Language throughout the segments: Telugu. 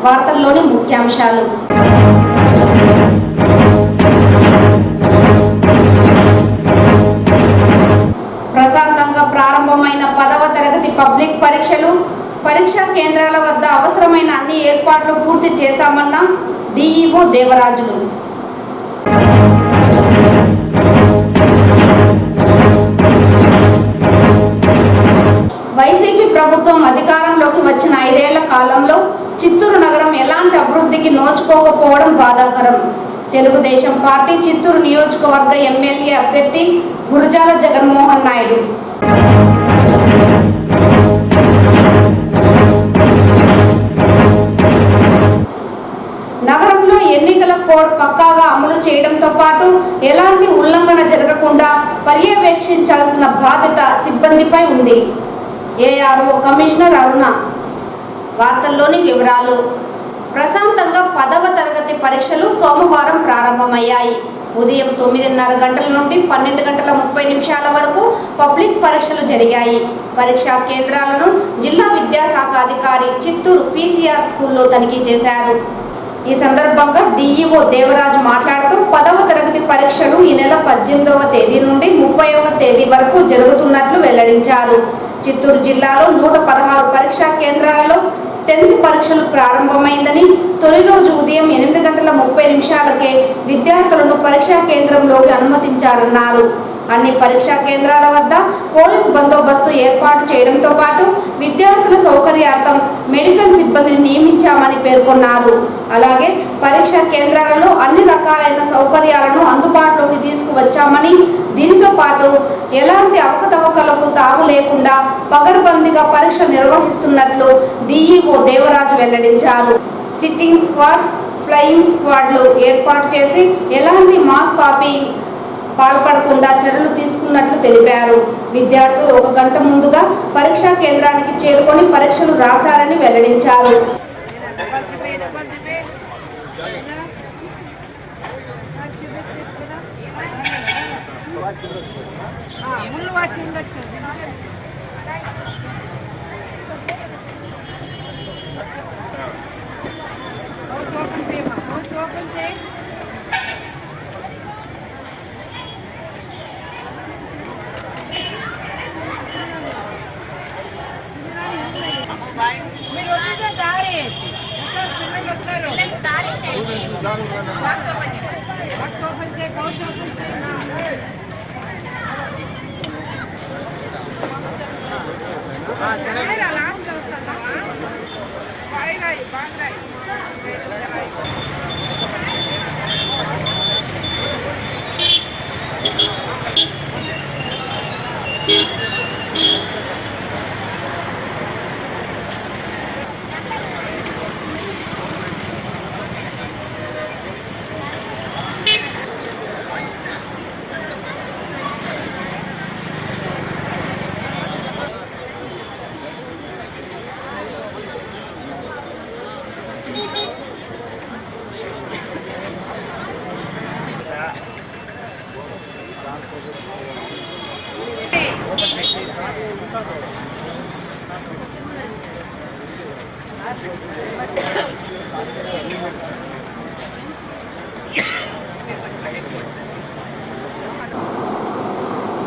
వార్తల్లోని ముఖ్యాంశాలు. ప్రశాంతంగా ప్రారంభమైన 10వ తరగతి పబ్లిక్ పరీక్షలు. పరీక్షా కేంద్రాల వద్ద అవసరమైన అన్ని ఏర్పాట్లు పూర్తి చేశామన్న డిఈఓ దేవరాజులు. వైసీపీ ప్రభుత్వం అధికారంలోకి వచ్చిన 5 ఏళ్ల కాలంలో చిత్తూరు నగరం ఎలాంటి అభివృద్ధికి నోచుకోకపోవడం బాధాకరం. తెలుగుదేశం పార్టీ చిత్తూరు నియోజకవర్గ ఎమ్మెల్యే అభ్యర్థి గురజాల జగన్మోహన్ నాయుడు. నగరంలో ఎన్నికల కోడ్ పక్కాగా అమలు చేయడంతో పాటు ఎలాంటి ఉల్లంఘన జరగకుండా పర్యవేక్షించాల్సిన బాధ్యత సిబ్బందిపై ఉంది. ఏఆర్ఓ కమిషనర్ అరుణ. వార్తల్లోని వివరాలు. ప్రశాంతంగా 10వ తరగతి పరీక్షలు సోమవారం ప్రారంభమయ్యాయి. ఉదయం 9:30 గంటల నుండి 12:30 వరకు పబ్లిక్ పరీక్షలు జరిగాయి. పరీక్షా కేంద్రాలను జిల్లా విద్యాశాఖ అధికారి చిత్తూరు పీసీఆర్ స్కూల్లో తనిఖీ చేశారు. ఈ సందర్భంగా డిఈఓ దేవరాజు మాట్లాడుతూ 10వ తరగతి పరీక్షలు ఈ నెల 18వ తేదీ నుండి 30వ తేదీ వరకు జరుగుతున్నట్లు వెల్లడించారు. చిత్తూరు జిల్లాలో 116 పరీక్షా కేంద్రాలలో 10th పరీక్షలు ప్రారంభమైందని, తొలి రోజు ఉదయం 8:30 విద్యార్థులను పరీక్షా కేంద్రంలోకి అనుమతించారన్నారు. అన్ని పరీక్షా కేంద్రాల వద్ద పోలీస్ బందోబస్తు ఏర్పాటు చేయడంతో పాటు విద్యార్థుల సౌకర్యార్థం మెడికల్ సిబ్బందిని నియమించామని పేర్కొన్నారు. అలాగే పరీక్షా కేంద్రాలలో అన్ని రకాలైన సౌకర్యాలను అందుబాటులోకి తీసుకువచ్చామని, దీనితో పాటు ఎలాంటి అవకతవకలకు తావు లేకుండా పగడ్బందీగా పరీక్ష నిర్వహిస్తున్నట్లు డిఈఓ దేవరాజు వెల్లడించారు. సిట్టింగ్ స్క్వాడ్స్, ఫ్లయింగ్ స్క్వాడ్లు ఏర్పాటు చేసి ఎలాంటి మాస్ కాపీయింగ్ పాల్పడకుండా చర్యలు తీసుకున్నట్లు తెలిపారు. విద్యార్థులు 1 గంట ముందుగా పరీక్షా కేంద్రానికి చేరుకొని పరీక్షలు రాశారని వెల్లడించారు.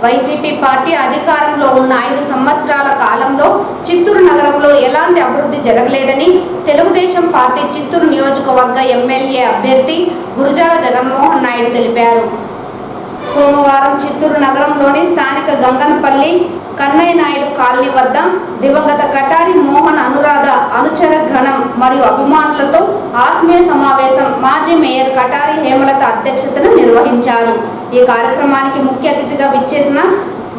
వైసీపీ పార్టీ అధికారంలో ఉన్న 5 సంవత్సరాల కాలంలో చిత్తూరు నగరంలో ఎలాంటి అభివృద్ధి జరగలేదని తెలుగుదేశం పార్టీ చిత్తూరు నియోజకవర్గ ఎమ్మెల్యే అభ్యర్థి గురజాల జగన్మోహన్ నాయుడు తెలిపారు. సోమవారం చిత్తూరు నగరంలోని స్థానిక గంగనపల్లి కన్నయ్య నాయుడు కాలనీ వద్ద దివంగత కటారి మోహన్ అనురాధ అనుచర గణం మరియు అభిమానులతో ఆత్మీయ సమావేశం మాజీ మేయర్ కటారి హేమలత అధ్యక్షతన నిర్వహించారు. ఈ కార్యక్రమానికి ముఖ్య అతిథిగా విచ్చేసిన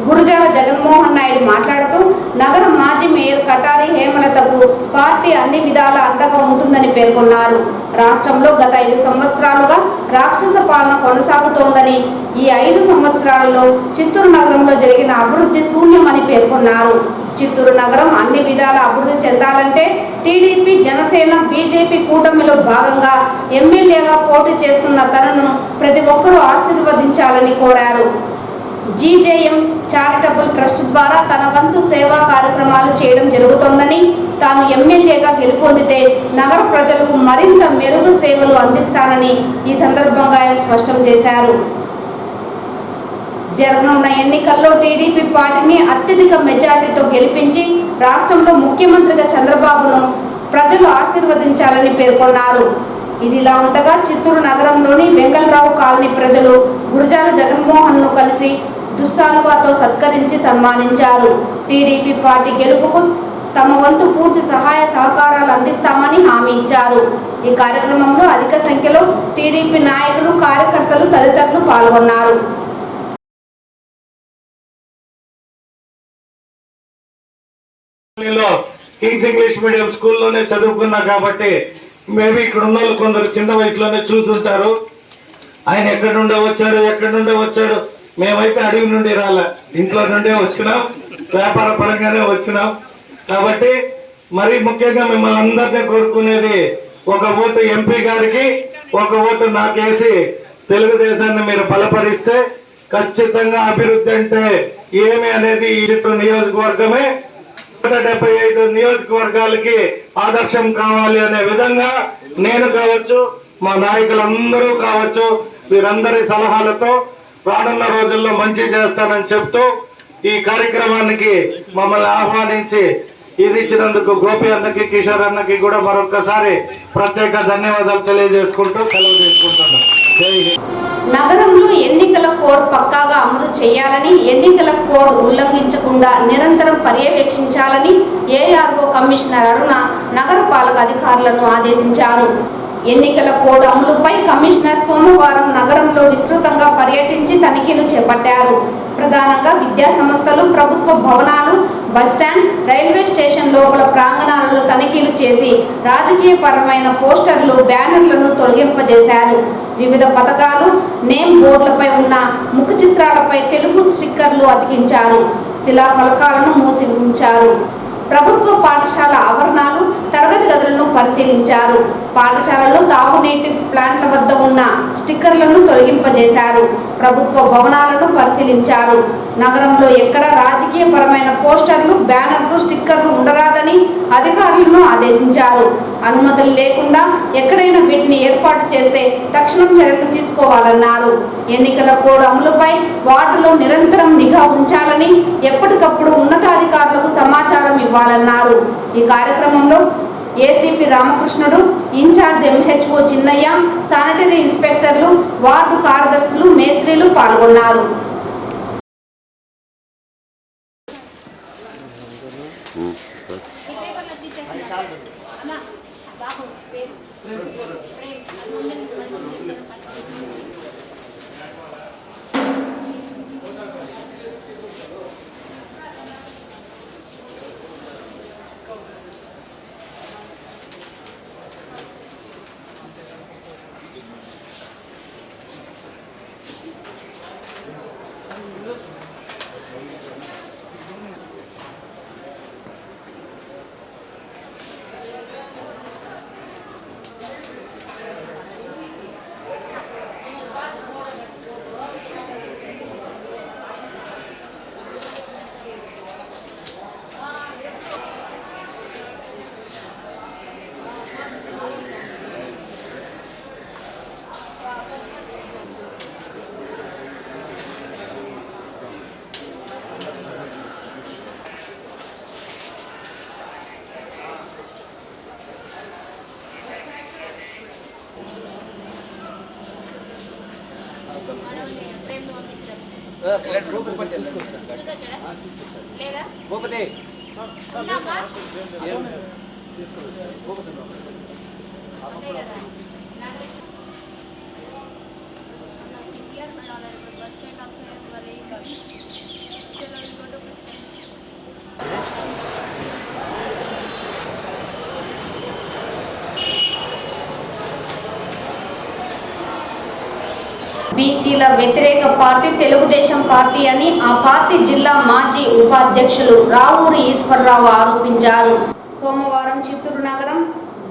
గురజాల జగన్మోహన్ నాయుడు మాట్లాడుతూ నగర మాజీ మేయర్ కటారి హేమలతకు పార్టీ అన్ని విధాల అండగా ఉంటుందని పేర్కొన్నారు. రాష్ట్రంలో గత 5 సంవత్సరాలుగా రాక్షస పాలన కొనసాగుతోందని, ఈ 5 సంవత్సరాలలో చిత్తూరు నగరంలో జరిగిన అభివృద్ధి శూన్యమని పేర్కొన్నారు. చిత్తూరు నగరం అన్ని విధాల అభివృద్ధి చెందాలంటే టీడీపీ, జనసేన, బీజేపీ కూటమిలో భాగంగా ఎమ్మెల్యేగా పోటీ చేస్తున్న తనను ప్రతి ఒక్కరూ ఆశీర్వదించాలని కోరారు. జీజేఎం చారిటబుల్ ట్రస్ట్ ద్వారా తన వంతు సేవా కార్యక్రమాలు చేయడం జరుగుతోందని, తాను ఎమ్మెల్యేగా గెలుపొందితే నగర ప్రజలకు మరింత మెరుగు సేవలు అందిస్తానని ఈ సందర్భంగా ఆయన స్పష్టం చేశారు. జరగనున్న ఎన్నికల్లో టీడీపీ పార్టీని అత్యధిక మెజార్టీతో గెలిపించి రాష్ట్రంలో ముఖ్యమంత్రిగా చంద్రబాబును ప్రజలు ఆశీర్వదించాలని పేర్కొన్నారు. ఇదిలా ఉండగా చిత్తూరు నగరంలోని వెంగళరావు కాలనీ ప్రజలు గురజాల జగన్మోహన్ను కలిసి దుస్సాలువాతో సత్కరించి సన్మానించారు. టీడీపీ పార్టీ గెలుపుకు తమ వంతు పూర్తి సహాయ సహకారాలు అందిస్తామని హామీ ఇచ్చారు. ఈ కార్యక్రమంలో అధిక సంఖ్యలో టీడీపీ నాయకులు, కార్యకర్తలు తదితరులు పాల్గొన్నారు. కింగ్స్ ఇంగ్లీష్ మీడియం స్కూల్లోనే చదువుకున్నా కాబట్టి మేబీ ఇక్కడ ఉన్న వాళ్ళు కొందరు చిన్న వయసులోనే చూస్తుంటారు. ఆయన ఎక్కడి నుండే వచ్చాడు. మేమైతే అడవి నుండి రాలే, ఇంట్లో నుండే వచ్చినాం, వ్యాపార పరంగానే వచ్చినాం. కాబట్టి మరీ ముఖ్యంగా మిమ్మల్ని అందరినీ కోరుకునేది, ఒక ఓటు ఎంపీ గారికి, ఒక ఓటు నాకేసి తెలుగుదేశాన్ని మీరు బలపరిస్తే ఖచ్చితంగా అభివృద్ధి అంటే ఏమి అనేది ఈ చిత్తూరు నియోజకవర్గమే 175 నియోజకవర్గాలకి ఆదర్శం కావాలి అనే విధంగా నేను కావచ్చు, మా నాయకులందరూ కావచ్చు, వీరందరి సలహాలతో రానున్న రోజుల్లో మంచి చేస్తానని చెప్తూ ఈ కార్యక్రమానికి మమ్మల్ని ఆహ్వానించి ఇది ఇచ్చినందుకు గోపి అన్నకి, కిషోర్ అన్నకి కూడా మరొకసారి ప్రత్యేక ధన్యవాదాలు తెలియజేసుకుంటూ సెలవు తీసుకుంటున్నాను. జై హింద్. నగరంలో ఎన్నికల కోడ్ పక్కాగా అమలు చేయాలని, ఎన్నికల కోడ్ ఉల్లంఘించకుండా నిరంతరం పర్యవేక్షించాలని ఏఆర్ఓ కమిషనర్ అరుణ నగరపాలక అధికారులను ఆదేశించారు. ఎన్నికల కోడ్ అమలుపై కమిషనర్ సోమవారం నగరంలో విస్తృతంగా పర్యటించి తనిఖీలు చేపట్టారు. ప్రధానంగా విద్యా సంస్థలు, ప్రభుత్వ భవనాలు, బస్టాండ్, రైల్వే స్టేషన్ లోపల ప్రాంగణాలలో తనిఖీలు చేసి రాజకీయపరమైన పోస్టర్లు, బ్యానర్లను తొలగింపజేశారు. వివిధ పథకాలు, నేమ్ బోర్డులపై ఉన్న ముఖ చిత్రాలపై తెలుగు స్టిక్కర్లు అతికించారు. శిలాఫలకాలను మూసి ఉంచారు. ప్రభుత్వ పాఠశాల ఆవరణాలు, తరగతి గదులను పరిశీలించారు. పాఠశాలలో తాగునీటి ప్లాంట్ల వద్ద ఉన్న స్టిక్కర్లను తొలగింపజేశారు. ప్రభుత్వ భవనాలను పరిశీలించారు. నగరంలో ఎక్కడ రాజకీయపరమైన పోస్టర్లు, బ్యానర్లు, స్టిక్కర్లు ఉండరాదని అధికారులను ఆదేశించారు. అనుమతులు లేకుండా ఎక్కడైనా వీటిని ఏర్పాటు చేస్తే తక్షణం చర్యలు తీసుకోవాలన్నారు. ఎన్నికల కోడ్ అమలుపై వార్డులో నిరంతరం నిఘా ఉంచాలని, ఎప్పటికప్పుడు ఉన్నతాధికారులకు సమాచారం ఇవ్వాలన్నారు. ఈ కార్యక్రమంలో ACP Ramakrishnudu, in charge MHO Chinnaiah, sanitary ఇన్స్పెక్టర్లు, వార్డు కార్యదర్శులు, మేస్త్రీలు పాల్గొన్నారు. బీసీల వ్యతిరేక పార్టీ తెలుగుదేశం పార్టీ అని ఆ పార్టీ జిల్లా మాజీ ఉపాధ్యక్షులు రావూరి ఈశ్వరరావు ఆరోపించారు. సోమవారం చిత్తూరు నగరం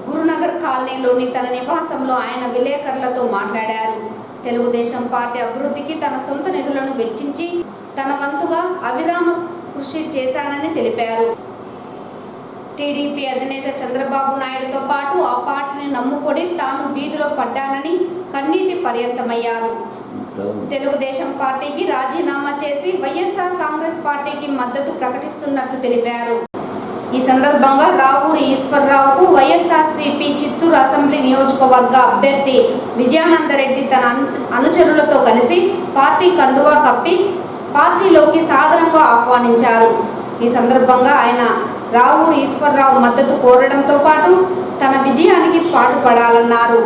గురునగర్ కాలనీలోని తన నివాసంలో ఆయన విలేకరులతో మాట్లాడారు. తెలుగుదేశం పార్టీ అభివృద్ధికి తన సొంత నిధులను వెచ్చించి తన వంతుగా అవిరామ కృషి చేశానని తెలిపారు. టీడీపీ అధినేత చంద్రబాబు నాయుడుతో పాటు ఆ పార్టీని నమ్ముకొని తాను వీధిలో పడ్డానని కన్నీటి పర్యంతమయ్యారు. తెలుగుదేశం పార్టీకి రాజీనామా చేసి వైఎస్ఆర్ కాంగ్రెస్ పార్టీకి మద్దతు ప్రకటిస్తున్నట్లు తెలిపారు. ఈ సందర్భంగా రావూరి ఈశ్వరరావుకు వైఎస్ఆర్సీపీ చిత్తూరు అసెంబ్లీ నియోజకవర్గ అభ్యర్థి విజయానందరెడ్డి తన అనుచరులతో కలిసి పార్టీ కండువా కప్పి పార్టీలోకి సాదరంగా ఆహ్వానించారు. ఈ సందర్భంగా ఆయన రావూరి ఈశ్వరరావు మద్దతు కోరడంతో పాటు తన విజయానికి పాటుపడాలన్నారు.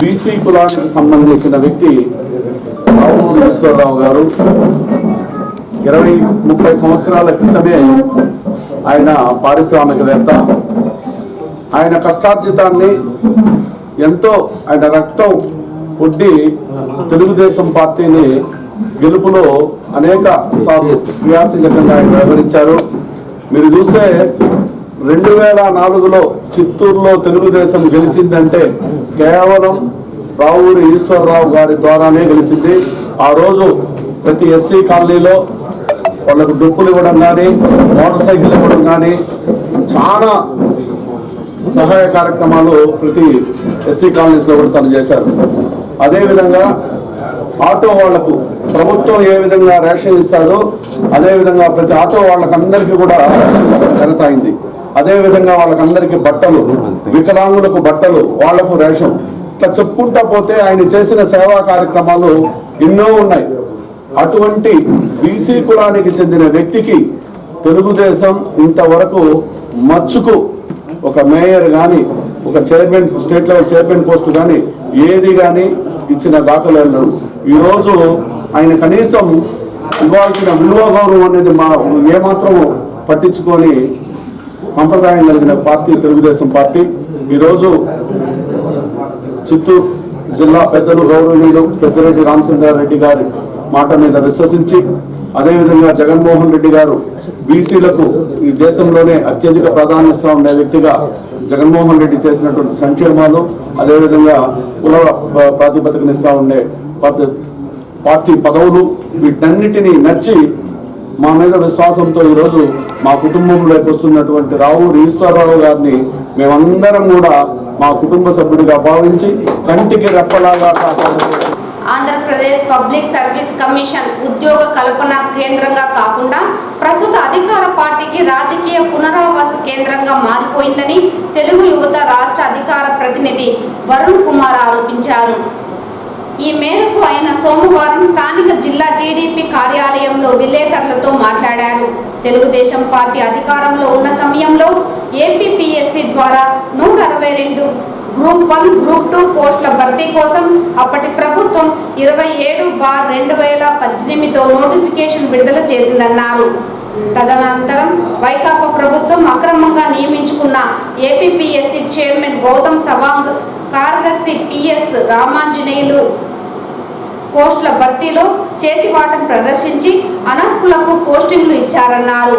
బీసీ కులానికి సంబంధించిన వ్యక్తి రావూరి ఈశ్వరరావు గారు 20-30 సంవత్సరాల క్రితమే ఆయన పారిశ్రామికవేత్త. ఆయన కష్టార్జితాన్ని ఎంతో ఆయన రక్తం ఒడ్డి తెలుగుదేశం పార్టీని గెలుపులో అనేక సార్లు క్రియాశీలకంగా ఆయన వ్యవహరించారు. మీరు చూస్తే 2004లో చిత్తూరులో తెలుగుదేశం గెలిచిందంటే కేవలం రావూరి ఈశ్వరరావు గారి ద్వారానే గెలిచింది. ఆ రోజు ప్రతి ఎస్సీ కాలనీలో వాళ్ళకు డబ్బులు ఇవ్వడం కానీ, మోటార్ సైకిల్ ఇవ్వడం కానీ, చాలా సహాయ కార్యక్రమాలు ప్రతి ఎస్సీ కాలనీస్లో కూడా తను చేశారు. అదేవిధంగా ఆటో వాళ్లకు ప్రభుత్వం ఏ విధంగా రేషన్ ఇస్తారో అదేవిధంగా ప్రతి ఆటో వాళ్ళకందరికీ కూడా ఘనత అయింది. అదేవిధంగా వాళ్ళకందరికీ బట్టలు, వికలాంగులకు బట్టలు, వాళ్లకు రేషన్, ఇట్లా చెప్పుకుంటా పోతే ఆయన చేసిన సేవా కార్యక్రమాలు ఎన్నో ఉన్నాయి. అటువంటి బీసీ కులానికి చెందిన వ్యక్తికి తెలుగుదేశం ఇంతవరకు మచ్చుకు ఒక మేయర్ కానీ, ఒక chairman, state level chairman post కానీ ఏది కానీ ఇచ్చిన దాఖలు. ఈరోజు ఆయన కనీసం ఇవ్వాల్సిన విలువ గౌరవం అనేది ఏమాత్రం పట్టించుకొని సంప్రదాయం కలిగిన పార్టీ తెలుగుదేశం పార్టీ. ఈరోజు చిత్తూరు జిల్లా పెద్దలు గౌరవనీయులు పెద్దిరెడ్డి రామచంద్రారెడ్డి గారి మాట మీద విశ్వసించి, అదేవిధంగా జగన్మోహన్ రెడ్డి గారు బీసీలకు ఈ దేశంలోనే అత్యధిక ప్రాధాన్యత ఉండే వ్యక్తిగా జగన్మోహన్ రెడ్డి చేసినటువంటి సంక్షేమాలు, అదేవిధంగా కుల ప్రాతిపదికనిస్తా ఉండే పార్టీ పదవులు, వీటన్నిటినీ నచ్చి మా మీద విశ్వాసంతో ఈరోజు మా కుటుంబంలోకి వస్తున్నటువంటి రావూరి ఈశ్వరరావు గారిని మేమందరం కూడా మా కుటుంబ సభ్యుడిగా భావించి కంటికి రెప్పలాగా కాపాడుతున్నాం. ఆంధ్రప్రదేశ్ పబ్లిక్ సర్వీస్ కమిషన్ ఉద్యోగ కల్పన కేంద్రంగా కాకుండా ప్రస్తుత అధికార పార్టీకి రాజకీయ పునరావాస కేంద్రంగా మారిపోయిందని తెలుగు యువత రాష్ట్ర అధికార ప్రతినిధి వరుణ్ కుమార్ ఆరోపించారు. ఈ మేరకు ఆయన సోమవారం స్థానిక జిల్లా టీడీపీ కార్యాలయంలో విలేకరులతో మాట్లాడారు. తెలుగుదేశం పార్టీ అధికారంలో ఉన్న సమయంలో ఏపీపీఎస్సీ ద్వారా 162 గ్రూప్ 1, గ్రూప్ 2 పోస్టుల భర్తీ కోసం అప్పటి ప్రభుత్వం 27/2018తో నోటిఫికేషన్ విడుదల చేసిందన్నారు. తదనంతరం వైకాపా ప్రభుత్వం అక్రమంగా నియమించుకున్న ఏపీపీఎస్సీ చైర్మన్ గౌతమ్ సవాంగ్, కార్యదర్శి పిఎస్ రామాంజనేయులు పోస్టుల భర్తీలో చేతివాటం ప్రదర్శించి అనర్హులకు పోస్టింగ్లు ఇచ్చారన్నారు.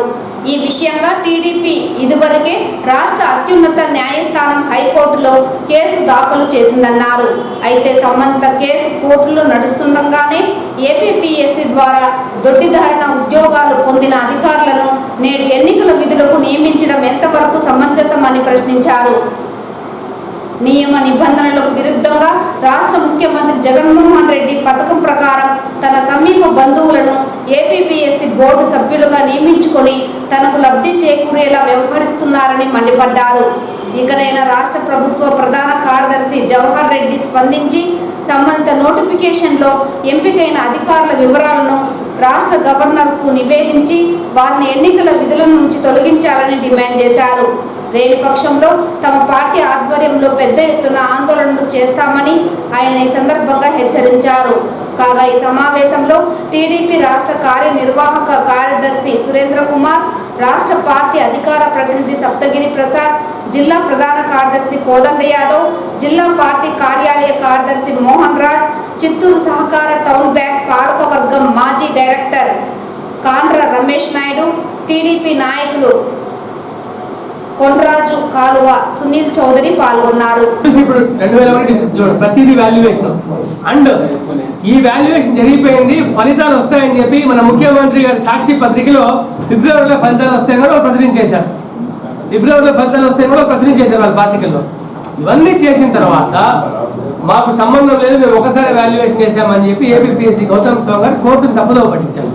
ఈ విషయంగా టీడీపీ ఇదివరకే రాష్ట్ర అత్యున్నత న్యాయస్థానం హైకోర్టులో కేసు దాఖలు చేసిందన్నారు. అయితే సంబంధిత కేసు కోర్టులో నడుస్తుండగానే ఏపీపీఎస్సీ ద్వారా దొడ్డిదారిన ఉద్యోగాలు పొందిన అధికారులను నేడు ఎన్నికల విధులకు నియమించడం ఎంతవరకు సమంజసమని ప్రశ్నించారు. నియమ నిబంధనలకు విరుద్ధంగా రాష్ట్ర ముఖ్యమంత్రి జగన్మోహన్ రెడ్డి పథకం ప్రకారం తన సమీప బంధువులను ఏపీపీఎస్సీ బోర్డు సభ్యులుగా నియమించుకొని తనకు లబ్ధి చేకూరేలా వ్యవహరిస్తున్నారని మండిపడ్డారు. ఇకనైనా రాష్ట్ర ప్రభుత్వ ప్రధాన కార్యదర్శి జవహర్ రెడ్డి స్పందించి సంబంధిత నోటిఫికేషన్లో ఎంపికైన అధికారుల వివరాలను రాష్ట్ర గవర్నర్కు నివేదించి వారిని ఎన్నికల విధుల నుంచి తొలగించాలని డిమాండ్ చేశారు. లేని పక్షంలో తమ పార్టీ ఆధ్వర్యంలో పెద్ద ఎత్తున ఆందోళనలు చేస్తామని ఆయన ఈ సందర్భంగా హెచ్చరించారు. కాగా ఈ సమావేశంలో టీడీపీ రాష్ట్ర కార్యనిర్వాహక కార్యదర్శి సురేంద్ర కుమార్, రాష్ట్ర పార్టీ అధికార ప్రతినిధి సప్తగిరి ప్రసాద్, జిల్లా ప్రధాన కార్యదర్శి కోదండ యాదవ్, జిల్లా పార్టీ కార్యాలయ కార్యదర్శి మోహన్ రాజ్, చిత్తూరు సహకార టౌన్ బ్యాంక్ పాలకవర్గం మాజీ డైరెక్టర్ కాండ్ర రమేష్ నాయుడు, టీడీపీ నాయకులు కొండరాజు కాలువ, సునీల్ చౌదరి పాల్గొన్నారు. ఇప్పుడు 2001 ప్రతిదీ వాల్యుయేషన్ అండ్ ఈ వాల్యుయేషన్ జరిగిపోయింది, ఫలితాలు వస్తాయని చెప్పి మన ముఖ్యమంత్రి గారి సాక్షి పత్రికలో ఫిబ్రవరిలో ఫలితాలు వస్తాయని కూడా ప్రచురించేశారు. వాళ్ళ పార్టికల్లో. ఇవన్నీ చేసిన తర్వాత మాకు సంబంధం లేదు, మేము ఒకసారి వాల్యుయేషన్ చేశామని చెప్పి ఏపీపీఎస్సీ గౌతమ్ సవాంగ్ గారు కోర్టును తప్పుదోవ పట్టించారు.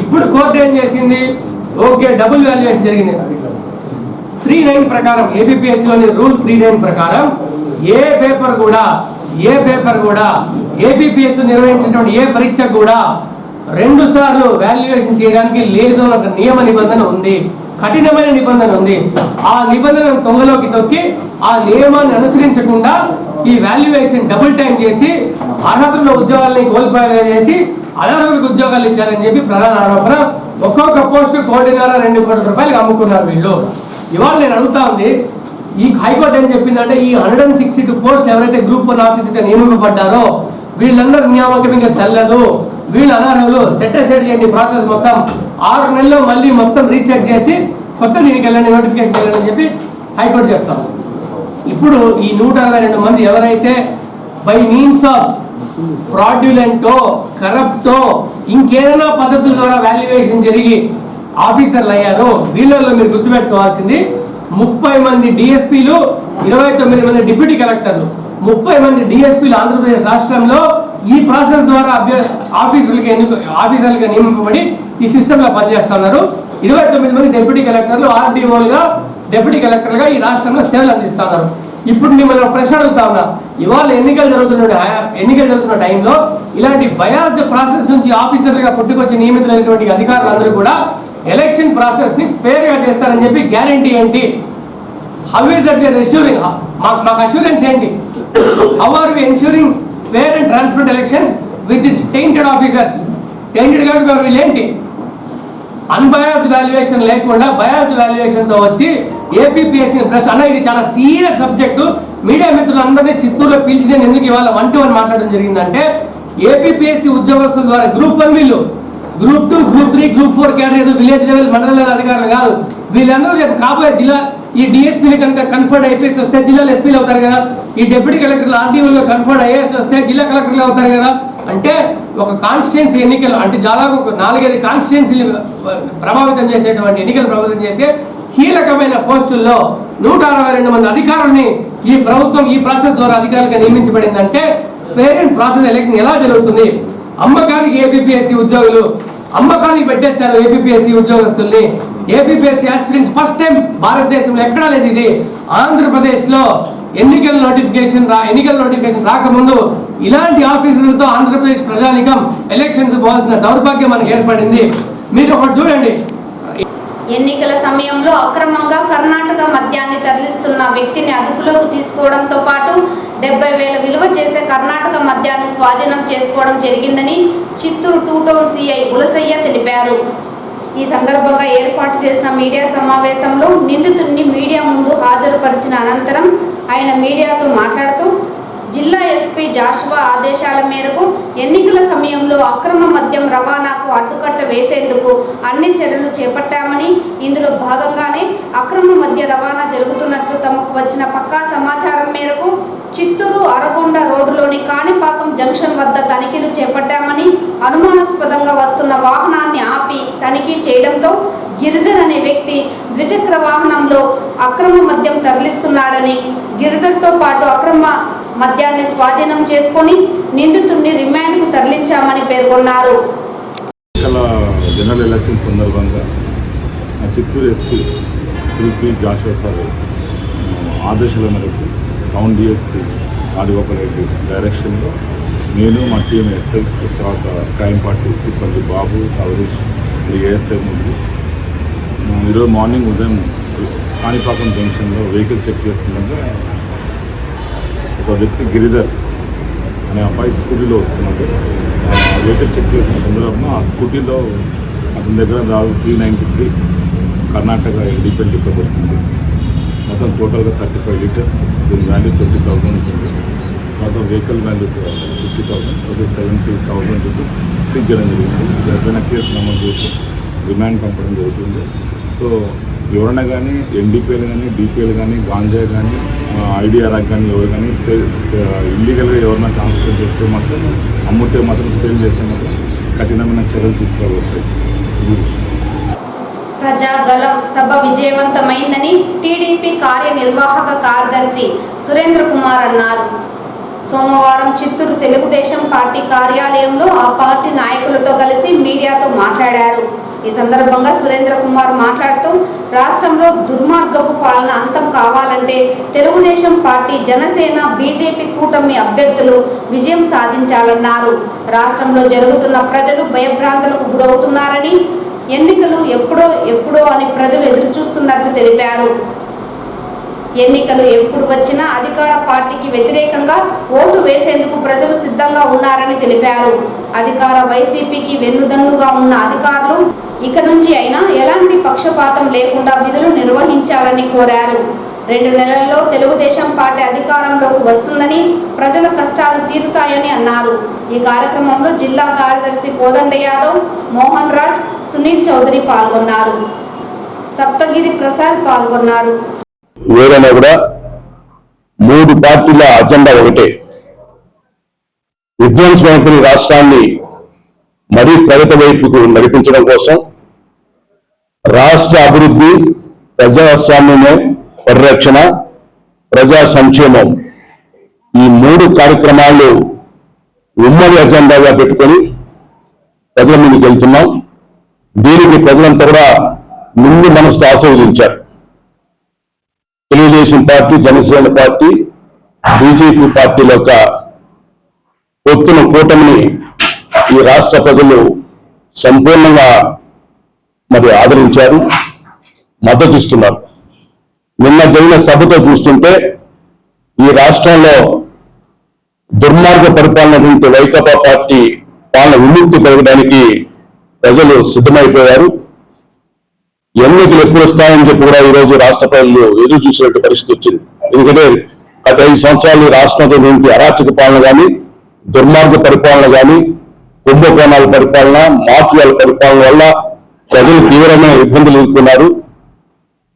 ఇప్పుడు కోర్టు ఏం చేసింది, ఓకే డబుల్ వాల్యుయేషన్ జరిగింది. 3(9) ప్రకారం ఏపీపీఎస్సీలోని రూల్ 3(9) ప్రకారం ఏ పేపర్ కూడా ఏపీపీఎస్సీ నిర్వహించినటువంటి ఏ పరీక్ష కూడా 2 సార్లు వాల్యుయేషన్ చేయడానికి లేదు అన్న నియమ నిబంధన ఉంది, కఠినమైన నిబంధన ఉంది. ఆ నిబంధనను తొంగలోకి తొక్కి ఆ నియమాన్ని అనుసరించకుండా ఈ వాల్యుయేషన్ డబుల్ టైం చేసి అర్హతల ఉద్యోగాలని కోల్పోయేలా చేసి అనర్హులకు ఉద్యోగాలు ఇచ్చారని చెప్పి ప్రధాన ఆరోపణ. ఒక్కొక్క పోస్టు 1.5-2 కోట్ల రూపాయలు అమ్ముకున్నారు వీళ్ళు. ఇవాళ నేను అడుగుతా ఉంది, ఈ హైకోర్టు ఏం చెప్పిందంటే ఈ 162 పోస్టులు ఎవరైతే గ్రూప్ 1 ఆఫీసర్గా నియమింపబడ్డారో వీళ్ళందరూ నియామకం ఇంకా చెల్లదు, వీళ్ళు అనర్హులు, సెట్ చేయండి ప్రాసెస్ మొత్తం 6 నెలల్లో మళ్ళీ మొత్తం రీసెట్ చేసి కొత్త దీనికి వెళ్ళండి, నోటిఫికేషన్ వెళ్ళండి అని చెప్పి హైకోర్టు చెప్తాం. ఇప్పుడు ఈ 162 మంది ఎవరైతే బై మీన్స్ ఆఫ్ ఫ్రాడ్యులెంటో కరప్టో ఇంకేదైనా పద్ధతుల ద్వారా వాల్యుయేషన్ జరిగి ఆఫీసర్లు అయ్యారో వీళ్ళల్లో మీరు గుర్తుపెట్టుకోవాల్సింది 30 మంది డిఎస్పీలు, 29 మంది డిప్యూటీ కలెక్టర్లు, 30 మంది డిఎస్పీలు ఆంధ్రప్రదేశ్ రాష్ట్రంలో ఈ ప్రాసెస్ ద్వారా ఆఫీసర్లుగా నియమింపబడి ఈ సిస్టంలో పనిచేస్తున్నారు. 29 మంది డిప్యూటీ కలెక్టర్లు ఆర్డీఓలుగా డిప్యూటీ కలెక్టర్లుగా ఈ రాష్ట్రంలో సేవలు అందిస్తున్నారు. ఇప్పుడు మిమ్మల్ని ప్రశ్న అడుగుతా ఉన్నా, ఇవాళ ఎన్నికలు జరుగుతున్న టైంలో ఇలాంటి బయాస్డ్ ప్రాసెస్ నుంచి ఆఫీసర్లుగా పుట్టుకొచ్చి నియమితులైనటువంటి అధికారులందరూ కూడా ఎలక్షన్ ప్రాసెస్ ని ఫేర్ గా చేస్తారని చెప్పి గ్యారంటీ ఏంటి? How is that we are assuring? మాకు అష్యూరెన్స్ ఏంటి? How are we ensuring fair and transparent elections with this tainted officers? Tainted గా వీళ్ళేంటి? అన్బయాస్డ్ వాల్యుయేషన్ లేకుండా బయాస్డ్ వాల్యుయేషన్ తో వచ్చి ఏపీపీఎస్సీ ప్రశ్న అన్న, ఇది చాలా సీరియస్ సబ్జెక్టు. మీడియా మిత్రులందరినీ చిత్తూరులో పిలిచి నేను ఎందుకు ఇవాళ 1-to-1 మాట్లాడడం జరిగిందంటే, ఏపీపీఎస్సీ ఉద్యోగస్తుల ద్వారా గ్రూప్ 1 వీళ్ళు, group 2, group 3, group 4 category village level మండల లెవెల్ అధికారులు కాదు. వీళ్ళందరూ రేపు కాబోయే జిల్లా ఈ డిఎస్పీలు కనుక కన్ఫర్డ్ ఐపీఎస్ వస్తే జిల్లాలో ఎస్పీలు అవుతారు కదా, ఈ డిప్యూటీ కలెక్టర్లు ఆర్డీఓలుగా కన్ఫర్డ్ ఐఏఎస్ వస్తే జిల్లా కలెక్టర్లు అవుతారు కదా. అంటే ఒక కాన్స్టిట్యున్సీ ఎన్నికలు అంటే దాదాపు ఒక 4-5 కాన్స్టిట్యున్సీలు ప్రభావితం చేసేటువంటి ఎన్నికలు ప్రభావితం చేసే కీలకమైన పోస్టుల్లో 162 మంది అధికారుల్ని ఈ ప్రభుత్వం ఈ ప్రాసెస్ ద్వారా అధికారులుగా నియమించబడిందంటే ఫెయిర్ అండ్ ప్రాసెస్ ఎలక్షన్ ఎలా జరుగుతుంది? అమ్మకానికి ఏపీపీఎస్సీ ఉద్యోగులు అమ్మకానికి పెట్టేశారు ఏపీపీఎస్సీ ఉద్యోగస్తుల్ని. ఏపీపీఎస్సీ ఆస్పిరెంట్స్ ఫస్ట్ టైం భారతదేశంలో ఎక్కడా లేదు ఇది. ఆంధ్రప్రదేశ్ లో ఎన్నికల నోటిఫికేషన్ రాకముందు ఇలాంటి ఆఫీసర్లతో ఆంధ్రప్రదేశ్ ప్రజానికం ఎలక్షన్స్ పోవాల్సిన దౌర్భాగ్యం మనకు ఏర్పడింది. మీరు ఒకటి చూడండి, ఎన్నికల సమయంలో అక్రమంగా కర్ణాటక మద్యాన్ని తరలిస్తున్న వ్యక్తిని అదుపులోకి తీసుకోవడంతో పాటు 70,000 విలువ చేసే కర్ణాటక మద్యాన్ని స్వాధీనం చేసుకోవడం జరిగిందని చిత్తూరు 2 టౌన్ సిఐ ఉలసయ్య తెలిపారు. ఈ సందర్భంగా ఏర్పాటు చేసిన మీడియా సమావేశంలో నిందితుడిని మీడియా ముందు హాజరుపరిచిన అనంతరం ఆయన మీడియాతో మాట్లాడుతూ, జిల్లా ఎస్పీ జాషువా ఆదేశాల మేరకు ఎన్నికల సమయంలో అక్రమ మద్యం రవాణాకు అడ్డుకట్ట వేసేందుకు అన్ని చర్యలు చేపట్టామని, ఇందులో భాగంగానే అక్రమ మద్య రవాణా జరుగుతున్నట్లు తమకు వచ్చిన పక్కా సమాచారం మేరకు చిత్తూరు అరగొండ రోడ్డులోని కాణిపాకం జంక్షన్ వద్ద తనిఖీలు చేపట్టామని, అనుమానాస్పదంగా వస్తున్న వాహనాన్ని ఆపి తనిఖీ చేయడంతో గిరిధర్ అనే వ్యక్తి ద్విచక్ర వాహనంలో అక్రమ మద్యం తరలిస్తున్నాడని, గిరిధర్తో పాటు అక్రమ మద్యాన్ని స్వాధీనం చేసుకుని నిందితుడిని రిమాండ్కు తరలించామని పేర్కొన్నారు. జనరల్ ఎలక్షన్ సందర్భంగా Chittoor SP Shri P Joshua sir ఆదేశాల మేరకు టౌన్ డిఎస్పీ రాజగోపాల్ రెడ్డి డైరెక్షన్లో నేను మా టీం ఎస్ఎస్, తర్వాత క్రైమ్ పార్టీ సిబ్బంది బాబు, అవరీష్, ఏఎస్ఐ ముందు ఈరోజు మార్నింగ్ ఉదయం కాణిపాకం జంక్షన్లో వెహికల్ చెక్ చేస్తుండగా ఒక వ్యక్తి గిరిధర్ అనే అబ్బాయి స్కూటీలో వస్తున్నాడు. వెహికల్ చెక్ చేసిన సందర్భంలో ఆ స్కూటీలో అతని దగ్గర దాదాపు 393 కర్ణాటక ఎన్డీపీఎల్ లిక్కర్ దొరికింది. మొత్తం టోటల్గా 35 లీటర్స్. దీని వాల్యూ 20,000 ఉంటుంది. తర్వాత vehicle value 50,000, total 70,000 rupees seize చేయడం జరిగింది. ఎవరైనా కేసు నమోదు చేసి రిమాండ్ పంపడం జరుగుతుంది. సో ఎవరైనా కానీ ఎన్డీపీఎల్ కానీ, డిపిఎల్ కానీ, గాంజా కానీ, ఐడిఆర్ఆర్ కానీ ఎవరు కానీ ఇల్లీగల్గా ఎవరైనా ట్రాన్స్ఫర్ చేస్తే మాత్రం, అమ్ముతే మాత్రం, సేల్ చేస్తే మాత్రం కఠినమైన చర్యలు తీసుకోగలుగుతాయి. ప్రజాగలం సభ విజయవంతమైందని టీడీపీ కార్యనిర్వాహక కార్యదర్శి సురేంద్ర కుమార్ అన్నారు. సోమవారం చిత్తూరు తెలుగుదేశం పార్టీ కార్యాలయంలో ఆ పార్టీ నాయకులతో కలిసి మీడియాతో మాట్లాడారు. ఈ సందర్భంగా సురేంద్ర కుమార్ మాట్లాడుతూ రాష్ట్రంలో దుర్మార్గపు పాలన అంతం కావాలంటే తెలుగుదేశం పార్టీ, జనసేన, బీజేపీ కూటమి అభ్యర్థులు విజయం సాధించాలన్నారు. రాష్ట్రంలో జరుగుతున్న ప్రజలు భయభ్రాంతులకు గురవుతున్నారని, ఎన్నికలు ఎప్పుడో అని ప్రజలు ఎదురుచూస్తున్నట్లు తెలిపారు. ఎన్నికలు ఎప్పుడు వచ్చినా అధికార పార్టీకి వ్యతిరేకంగా ఓటు వేసేందుకు ప్రజలు సిద్ధంగా ఉన్నారని తెలిపారు. అధికార వైసీపీకి వెన్నుదన్నుగా ఉన్న అధికారులు ఇక నుంచి అయినా ఎలాంటి పక్షపాతం లేకుండా విధులు నిర్వహించాలని కోరారు. 2 నెలల్లో తెలుగుదేశం పార్టీ అధికారంలోకి వస్తుందని, ప్రజల కష్టాలు తీరుతాయని అన్నారు. ఈ కార్యక్రమంలో జిల్లా కార్యదర్శి కోదండ యాదవ్, మోహన్ రాజ్, సునీల్ చౌదరి పాల్గొన్నారు. సప్తగిరి ప్రసాద్ పాల్గొన్నారు. ఏదైనా కూడా 3 పార్టీల అజెండా ఒకటే, విధ్వంసమైన రాష్ట్రాన్ని మరీ ప్రగతి వైపుకు నడిపించడం కోసం రాష్ట్ర అభివృద్ధి, ప్రజాస్వామ్యం పరిరక్షణ, ప్రజా సంక్షేమం ఈ 3 కార్యక్రమాలు ఉమ్మడి అజెండాగా పెట్టుకొని ప్రజల ముందుకు వెళ్తున్నాం. దీనికి ప్రజలంతా కూడా ముందు మనసుతో ఆశీర్వదించారు. Telugu Desam party, Janasena party, BJP పార్టీల యొక్క పొత్తున కూటమిని ఈ రాష్ట్ర ప్రజలు సంపూర్ణంగా ఆదరించారు, మద్దతు ఇస్తున్నారు. నిన్న జరిగిన సభతో చూస్తుంటే ఈ రాష్ట్రంలో దుర్మార్గ పరిపాలన వైకాపా పార్టీ పాలన విముక్తి పెరగడానికి ప్రజలు సిద్ధమైపోయారు. ఎన్నికలు ఎప్పుడు వస్తాయని చెప్పి కూడా ఈరోజు రాష్ట్ర ప్రజలు ఎదురు చూసేటువంటి పరిస్థితి వచ్చింది. ఎందుకంటే గత 5 సంవత్సరాలు రాష్ట్రంలో అరాచక పాలన కానీ, దుర్మార్గ పరిపాలన కానీ, కుంభకోణాల పరిపాలన, మాఫియాల పరిపాలన వల్ల ప్రజలు తీవ్రమైన ఇబ్బందులు ఎదుర్కొన్నారు.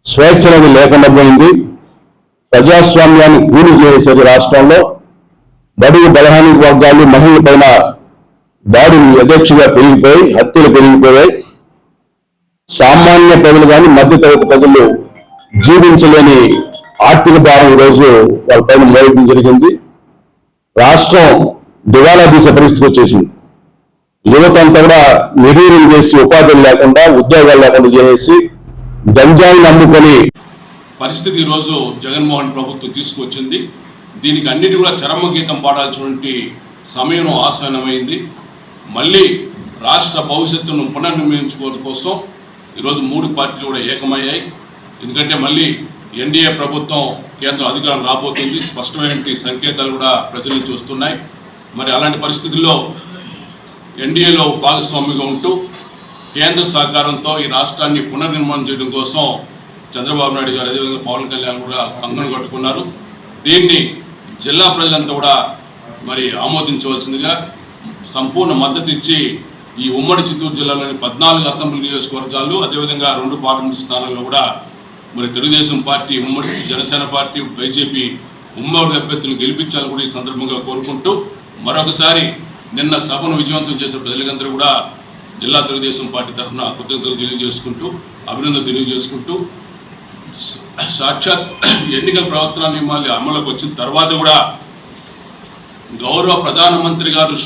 స్వేచ్ఛ అనేది లేకుండా పోయింది. ప్రజాస్వామ్యాన్ని కూలి చేసేది రాష్ట్రంలో. బడుగు బలహీన వర్గాలు, మహిళల పైన దాడులు యథేచ్ఛగా పెరిగిపోయి, హత్యలు పెరిగిపోయాయి. సామాన్య ప్రజలు కానీ, మధ్యతరగతి ప్రజలు జీవించలేని ఆర్థిక భారం ఈరోజు వాళ్ళపైన మోయడం జరిగింది. రాష్ట్రం దివాలా తీసే పరిస్థితికి వచ్చేసింది. యువత అంతా కూడా నిర్వీర్యం చేసి, ఉపాధులు లేకుండా, ఉద్యోగాలు లేకుండా చేసి గంజాయి నమ్ముకొని పరిస్థితి ఈరోజు జగన్మోహన్ ప్రభుత్వం తీసుకొచ్చింది. దీనికి అన్నిటి కూడా చరమగీతం పాడాల్సినటువంటి సమయం ఆసన్నమైంది. మళ్ళీ రాష్ట్ర భవిష్యత్తును పునర్నిర్మించుకోవడం కోసం ఈరోజు 3 పార్టీలు కూడా ఏకమయ్యాయి. ఎందుకంటే మళ్ళీ ఎన్డీఏ ప్రభుత్వం కేంద్రం అధికారం రాబోతుంది. స్పష్టమైన సంకేతాలు కూడా ప్రజల నుంచి వస్తున్నాయి. మరి అలాంటి పరిస్థితుల్లో ఎన్డీఏలో భాగస్వామిగా ఉంటూ కేంద్ర సహకారంతో ఈ రాష్ట్రాన్ని పునర్నిర్మాణం చేయడం కోసం చంద్రబాబు నాయుడు గారు, అదేవిధంగా పవన్ కళ్యాణ్ కూడా కంకణం కట్టుకున్నారు. దీన్ని జిల్లా ప్రజలంతా కూడా మరి ఆమోదించవలసిందిగా సంపూర్ణ మద్దతు ఇచ్చి ఈ ఉమ్మడి చిత్తూరు జిల్లాలోని 14 అసెంబ్లీ నియోజకవర్గాలు, అదేవిధంగా 2 పార్లమెంటు స్థానాల్లో కూడా మరి తెలుగుదేశం పార్టీ, ఉమ్మడి జనసేన పార్టీ, బీజేపీ ఉమ్మడి అభ్యర్థులు గెలిపించాలని కూడా ఈ సందర్భంగా కోరుకుంటూ మరొకసారి నిన్న సభను విజయవంతం చేసిన ప్రజలందరూ కూడా జిల్లా తెలుగుదేశం పార్టీ తరఫున కృతజ్ఞతలు తెలియజేసుకుంటూ, అభినందనలు తెలియజేసుకుంటూ, సాక్షాత్ ఎన్నికల ప్రవర్తన నియమాలు అమలుకి వచ్చిన తర్వాత కూడా గౌరవ ప్రధానమంత్రి గారు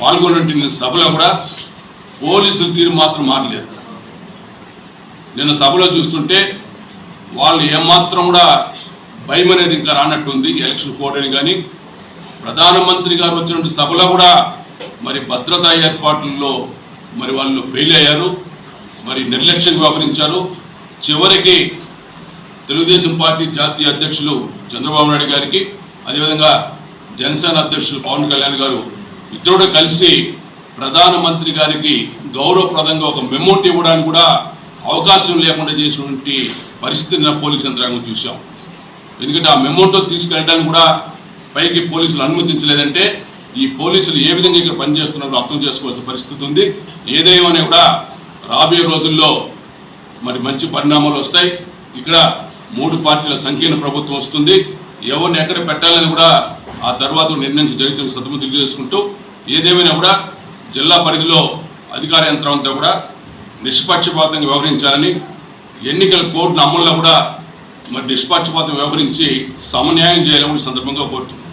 పాల్గొన్న సభలో కూడా పోలీసుల తీరు మాత్రం మారలేదు. నిన్న సభలో చూస్తుంటే వాళ్ళు ఏమాత్రం కూడా భయం అనేది ఇంకా రానట్టుంది. ఎలక్షన్ కోడ్ అని కానీ ప్రధానమంత్రి గారు వచ్చినటువంటి సభలో కూడా మరి భద్రతా ఏర్పాట్లలో మరి వాళ్ళు ఫెయిల్ అయ్యారు, మరి నిర్లక్ష్యంగా వ్యవహరించారు. చివరికి తెలుగుదేశం పార్టీ జాతీయ అధ్యక్షులు చంద్రబాబు నాయుడు గారికి, అదేవిధంగా జనసేన అధ్యక్షులు పవన్ కళ్యాణ్ గారు ఇద్దరు కలిసి ప్రధానమంత్రి గారికి గౌరవప్రదంగా ఒక మెమోట్ ఇవ్వడానికి కూడా అవకాశం లేకుండా చేసినటువంటి పరిస్థితిని పోలీసు యంత్రాంగం చూసాం. ఎందుకంటే ఆ మెమోటో తీసుకెళ్ళడానికి కూడా పైకి పోలీసులు అనుమతించలేదంటే ఈ పోలీసులు ఏ విధంగా ఇక్కడ పనిచేస్తున్నారో అర్థం చేసుకోవాల్సిన పరిస్థితి ఉంది. ఏదేమైనా కూడా రాబోయే రోజుల్లో మరి మంచి పరిణామాలు వస్తాయి. ఇక్కడ 3 పార్టీల సంకీర్ణ ప్రభుత్వం వస్తుంది. ఎవరిని ఎక్కడ పెట్టాలని కూడా ఆ తర్వాత నిర్ణయించి జరుగుతున్న సతమతం తెలియజేసుకుంటూ, ఏదేమైనా కూడా జిల్లా పరిధిలో అధికార యంత్రాంగంతో కూడా నిష్పక్షపాతంగా వ్యవహరించాలని, ఎన్నికల కోడ్ను అమల్లో కూడా మరి నిష్పక్షపాతం వ్యవహరించి సమన్యాయం చేయాలని సందర్భంగా కోరుతున్నాం.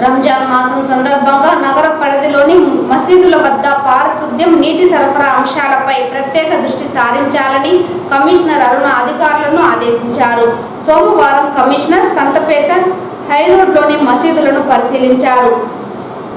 రంజాన్ మాసం సందర్భంగా నగర పరిధిలోని మసీదుల వద్ద పారిశుద్ధ్యం, నీటి సరఫరా అంశాలపై ప్రత్యేక దృష్టి సారించాలని కమిషనర్ అరుణ అధికారులను ఆదేశించారు. సోమవారం కమిషనర్ సంతపేట హైరోడ్లోని మసీదులను పరిశీలించారు.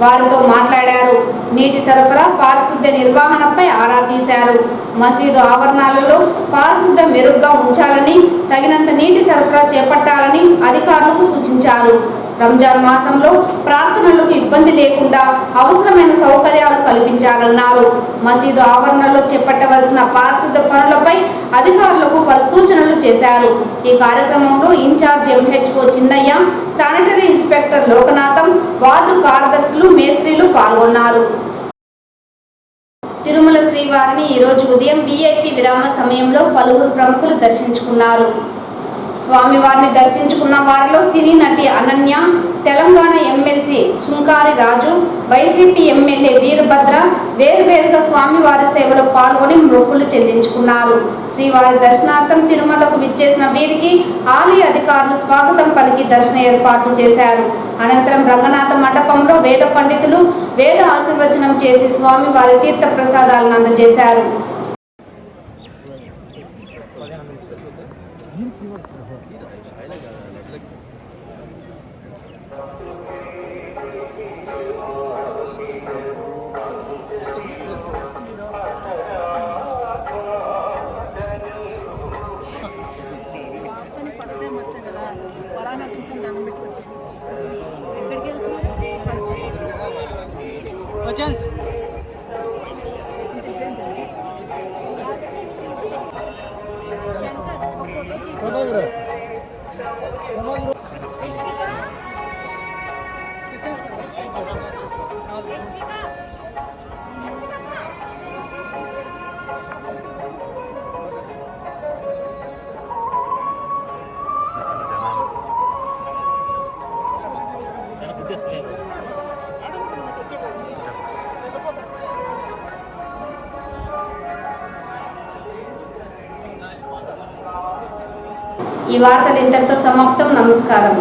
వారితో మాట్లాడారు. నీటి సరఫరా, పారిశుద్ధ్య నిర్వహణపై ఆరా తీశారు. మసీదు ఆవరణాలలో పారిశుద్ధ్యం మెరుగ్గా ఉంచాలని, తగినంత నీటి సరఫరా చేపట్టాలని అధికారులకు సూచించారు. రంజాన్ మాసంలో ప్రార్థనలకు ఇబ్బంది లేకుండా అవసరమైన సౌకర్యాలు కల్పించాలన్నారు. మసీదు ఆవరణలో చేపట్టవలసిన పారిశుద్ధ్య పనులపై అధికారులకు పలు సూచనలు చేశారు. ఈ కార్యక్రమంలో in-charge MHO Chinnaiah, sanitary inspector Lokanatham, ward కార్యదర్శులు, మేస్త్రీలు పాల్గొన్నారు. తిరుమల శ్రీవారిని ఈరోజు ఉదయం వీఐపీ విరామ సమయంలో పలువురు ప్రముఖులు దర్శించుకున్నారు. స్వామివారిని దర్శించుకున్న వారిలో సినీ నటి అనన్య, తెలంగాణ ఎమ్మెల్సీ సుంకారి రాజు, వైసీపీ ఎమ్మెల్యే వీరభద్ర వేరువేరుగా స్వామివారి సేవలో పాల్గొని మొక్కులు చెల్లించుకున్నారు. శ్రీవారి దర్శనార్థం తిరుమలకు విచ్చేసిన వీరికి ఆలయ అధికారులు స్వాగతం పలికి దర్శన ఏర్పాట్లు చేశారు. అనంతరం రంగనాథ మండపంలో వేద పండితులు వేద ఆశీర్వచనం చేసి స్వామివారి తీర్థ ప్రసాదాలను అందజేశారు. ఈ వార్తలు ఇంతటితో సమాప్తం. నమస్కారం.